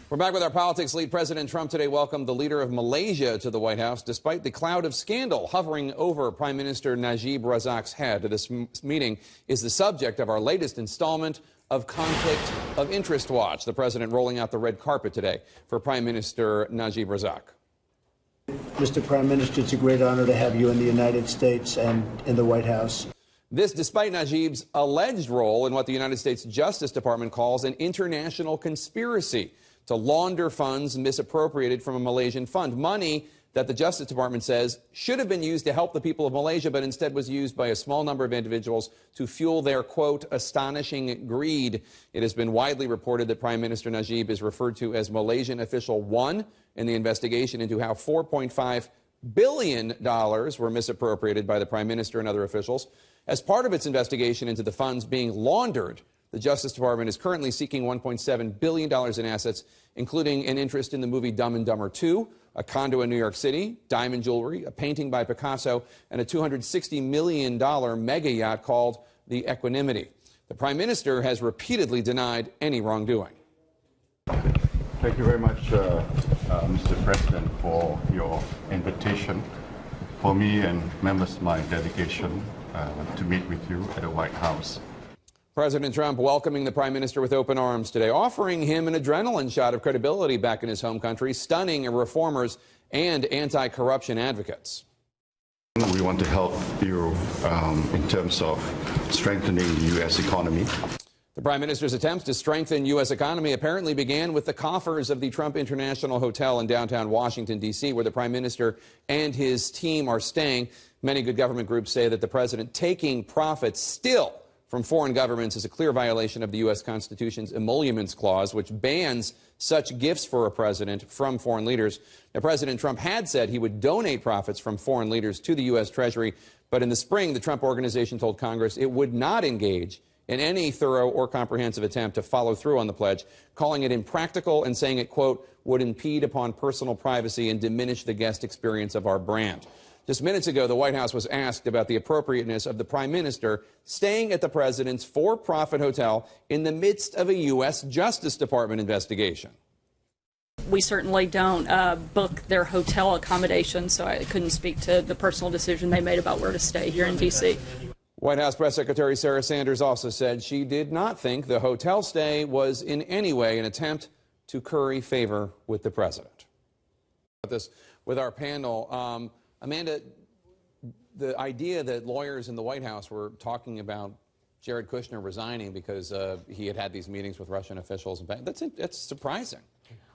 We're back with our politics lead. President Trump today welcomed the leader of Malaysia to the White House, despite the cloud of scandal hovering over Prime Minister Najib Razak's head. This meeting is the subject of our latest installment of Conflict of Interest Watch. The president rolling out the red carpet today for Prime Minister Najib Razak. Mr. Prime Minister, it's a great honor to have you in the United States and in the White House. This despite Najib's alleged role in what the United States Justice Department calls an international conspiracy to launder funds misappropriated from a Malaysian fund. Money that the Justice Department says should have been used to help the people of Malaysia, but instead was used by a small number of individuals to fuel their, quote, astonishing greed. It has been widely reported that Prime Minister Najib is referred to as Malaysian Official 1 in the investigation into how $4.5 billion were misappropriated by the Prime Minister and other officials. As part of its investigation into the funds being laundered, the Justice Department is currently seeking $1.7 billion in assets, including an interest in the movie Dumb and Dumber 2, a condo in New York City, diamond jewelry, a painting by Picasso, and a $260 million mega yacht called the Equanimity. The Prime Minister has repeatedly denied any wrongdoing. Thank you very much, Mr. President, for your invitation. For me and members of my delegation to meet with you at the White House. President Trump welcoming the Prime Minister with open arms today, offering him an adrenaline shot of credibility back in his home country, stunning reformers and anti-corruption advocates. We want to help you in terms of strengthening the U.S. economy. The Prime Minister's attempts to strengthen U.S. economy apparently began with the coffers of the Trump International Hotel in downtown Washington, D.C., where the Prime Minister and his team are staying. Many good government groups say that the president taking profits still from foreign governments is a clear violation of the U.S. Constitution's Emoluments Clause, which bans such gifts for a president from foreign leaders. Now, President Trump had said he would donate profits from foreign leaders to the U.S. Treasury, but in the spring, the Trump Organization told Congress it would not engage in any thorough or comprehensive attempt to follow through on the pledge, calling it impractical and saying it, quote, would impede upon personal privacy and diminish the guest experience of our brand. Just minutes ago, the White House was asked about the appropriateness of the Prime Minister staying at the president's for-profit hotel in the midst of a U.S. Justice Department investigation. We certainly don't book their hotel accommodations, so I couldn't speak to the personal decision they made about where to stay here in D.C. White House Press Secretary Sarah Sanders also said she did not think the hotel stay was in any way an attempt to curry favor with the president. This with our panel. Amanda, the idea that lawyers in the White House were talking about Jared Kushner resigning because he had these meetings with Russian officials, that's surprising.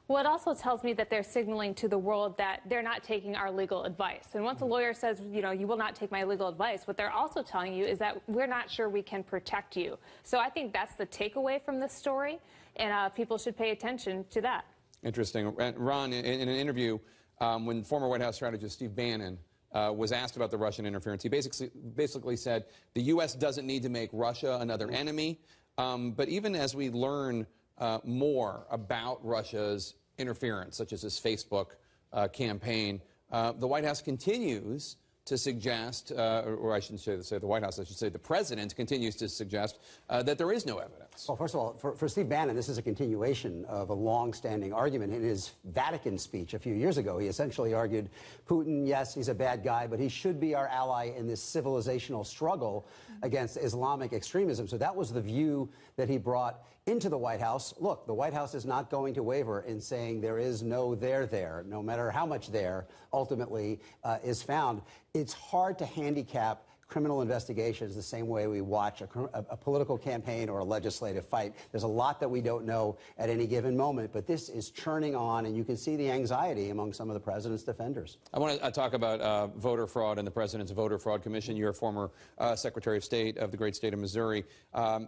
Well, it also tells me that they're signaling to the world that they're not taking our legal advice. And once a lawyer says, you know, you will not take my legal advice, what they're also telling you is that we're not sure we can protect you. So I think that's the takeaway from this story, and people should pay attention to that. Interesting. Ron, in an interview, when former White House strategist Steve Bannon was asked about the Russian interference, he basically said the U.S. doesn't need to make Russia another enemy. But even as we learn more about Russia's interference, such as this Facebook campaign, the White House continues to suggest, or I shouldn't say the White House, I should say the president continues to suggest that there is no evidence. Well, first of all, for Steve Bannon, this is a continuation of a long-standing argument. In his Vatican speech a few years ago, he essentially argued Putin, yes, he's a bad guy, but he should be our ally in this civilizational struggle against Islamic extremism. So that was the view that he brought into the White House. Look, the White House is not going to waver in saying there is no there, no matter how much there ultimately is found. It's hard to handicap criminal investigations the same way we watch a political campaign or a legislative fight. There's a lot that we don't know at any given moment, but this is churning on, and you can see the anxiety among some of the president's defenders. I want to talk about voter fraud and the president's voter fraud commission. You're a former Secretary of State of the great state of Missouri.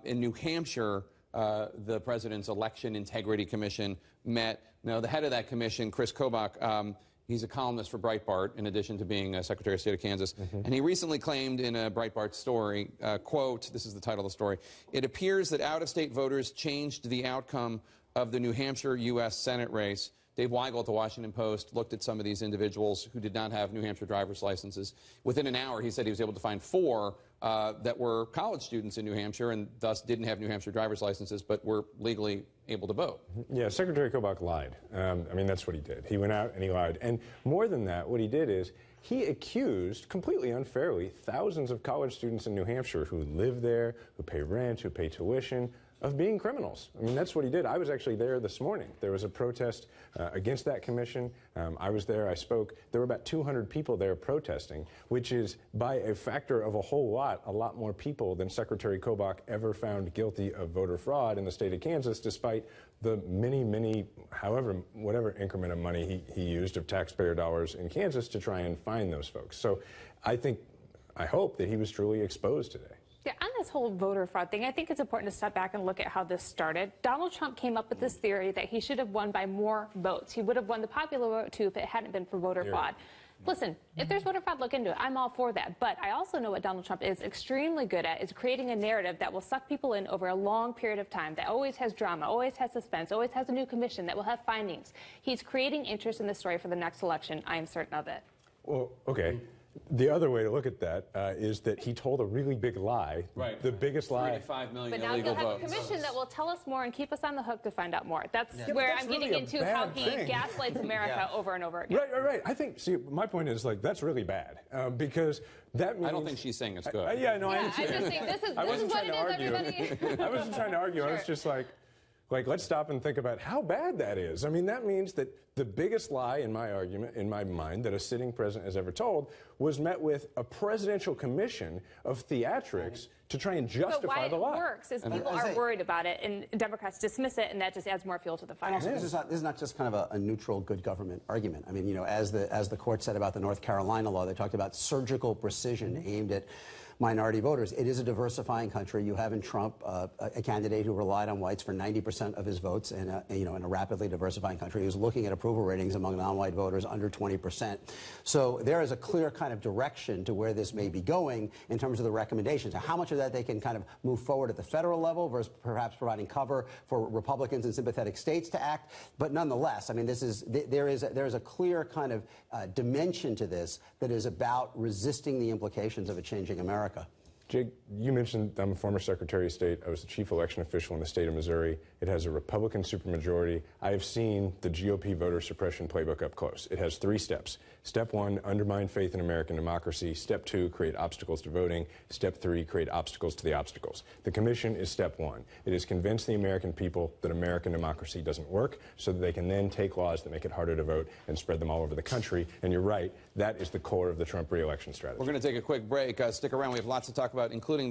In New Hampshire, the president's election integrity commission met. Now, the head of that commission, Chris Kobach, he's a columnist for Breitbart, in addition to being Secretary of State of Kansas. And he recently claimed in a Breitbart story, quote, this is the title of the story, "It appears that out-of-state voters changed the outcome of the New Hampshire U.S. Senate race." Dave Weigel at the Washington Post looked at some of these individuals who did not have New Hampshire driver's licenses. Within an hour, he said he was able to find 4 that were college students in New Hampshire and thus didn't have New Hampshire driver's licenses but were legally able to vote. Yeah, Secretary Kobach lied. I mean, that's what he did. He went out and he lied. And more than that, what he did is he accused, completely unfairly, thousands of college students in New Hampshire who live there, who pay rent, who pay tuition, of being criminals. I mean, that's what he did. I was actually there this morning. There was a protest against that commission. I was there. I spoke. There were about 200 people there protesting, which is, by a factor of a whole lot, a lot more people than Secretary Kobach ever found guilty of voter fraud in the state of Kansas, despite the many, whatever increment of money he used of taxpayer dollars in Kansas to try and find those folks. So I hope that he was truly exposed today. Yeah, on this whole voter fraud thing, I think it's important to step back and look at how this started. Donald Trump came up with this theory that he should have won by more votes. He would have won the popular vote, too, if it hadn't been for voter fraud. Listen, if there's voter fraud, look into it. I'm all for that. But I also know what Donald Trump is extremely good at is creating a narrative that will suck people in over a long period of time, that always has drama, always has suspense, always has a new commission, that will have findings. He's creating interest in the story for the next election. I am certain of it. Well, okay. The other way to look at that is that he told a really big lie. Right. The biggest lie. 3 to 5 million But now illegal you'll have votes. a commission that will tell us more and keep us on the hook to find out more. That's Yeah, where that's I'm getting really a into how bad he thing. gaslights America over and over again. Right. I think, see, my point is, like, that's really bad because that means... I don't think she's saying it's good. Yeah, no, I I'm understand. just saying this is I wasn't what trying it to is, argue. everybody. I wasn't trying to argue. Sure. I was just like, let's stop and think about how bad that is. I mean, that means that the biggest lie in my argument, in my mind, that a sitting president has ever told was met with a presidential commission of theatrics to try and justify the lie. But why it works is people are worried about it, and Democrats dismiss it, and that just adds more fuel to the fire. Also, this is not just kind of a neutral good government argument. I mean, you know, as the court said about the North Carolina law, they talked about surgical precision aimed at minority voters. It is a diversifying country. You have in Trump a candidate who relied on whites for 90% of his votes in a rapidly diversifying country. He was looking at approval ratings among non-white voters under 20%. So there is a clear kind of direction to where this may be going in terms of the recommendations. Now, how much of that they can kind of move forward at the federal level versus perhaps providing cover for Republicans in sympathetic states to act. But nonetheless, I mean, there is a clear kind of dimension to this that is about resisting the implications of a changing America. Jake, you mentioned I'm a former Secretary of State. I was the chief election official in the state of Missouri. It has a Republican supermajority. I have seen the GOP voter suppression playbook up close. It has 3 steps. Step 1, undermine faith in American democracy. Step 2, create obstacles to voting. Step 3, create obstacles to the obstacles. The commission is step 1. It is convince the American people that American democracy doesn't work so that they can then take laws that make it harder to vote and spread them all over the country. And you're right, that is the core of the Trump re-election strategy. We're going to take a quick break. Stick around. We have lots to talk about, including the